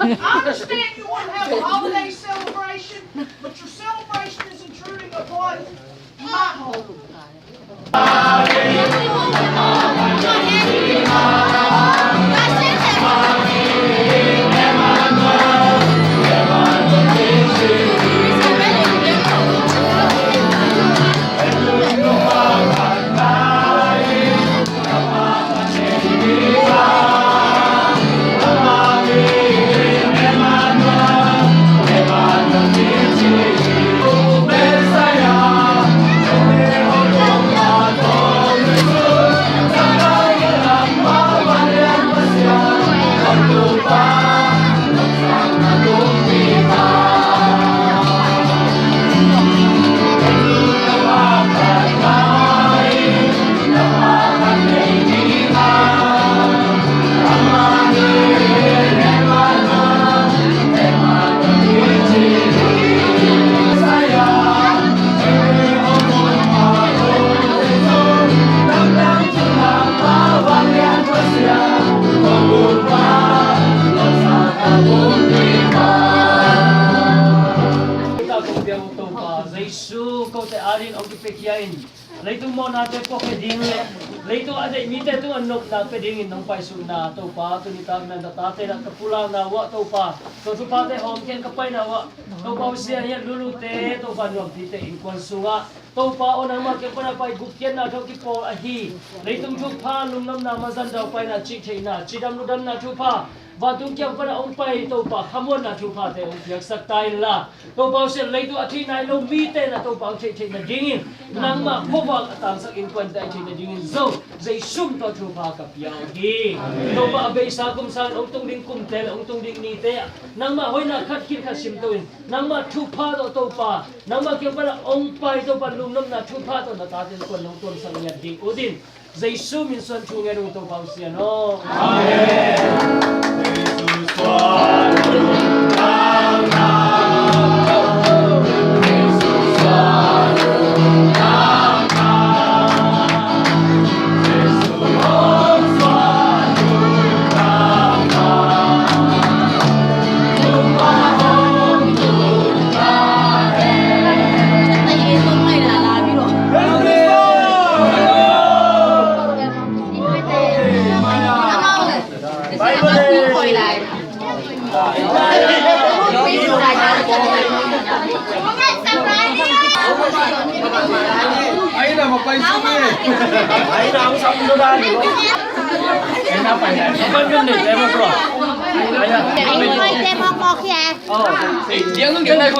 I understand you want to have a holiday celebration, but your celebration is intruding upon my home. Kau te arin ang ipekyain. Laito mo natin po keding. Laito ada imite tu anok na pedingin ng paisun na to pa to nitag na datate na kapulang na wa to pa. To pate hom ken kapay na wa. To pa siya ya lulute to pa no dite in konsuga. To pa on ang marke pa na pay gukyan na to kipo ahi. Laito juk pa lumnam na mazan daw pay na chik na chidam ludam na tu pa. Batung kiam pada umpai to pa hamon na tu pa te umpiak saktai la. To pa siya laito ati na no mite na to pa chik na dingin. Nang ma pobal atang sa in kwenta chik na dingin. So zai sum to tu pa kapyaw gi. To pa abay sa kum san tung ding kumtel tung ding nite. Nang ma hoy na khat kir khasim to in. Nang ma tu pa to pa. Nang ma kiam pada umpai to pa lumnam na tu pa to na tatin ko long ton sang nyat ding udin. Zai sum in son chu ngeru to pa siya no. Amen. Ayun na, mapaisip eh. Ayun na, ako sa ulo dahil. Ayun na pa yan. Kapag yun din, demo ko. Ayun. Ay, demo ko kaya. Oo. Diyan ang ganda ko.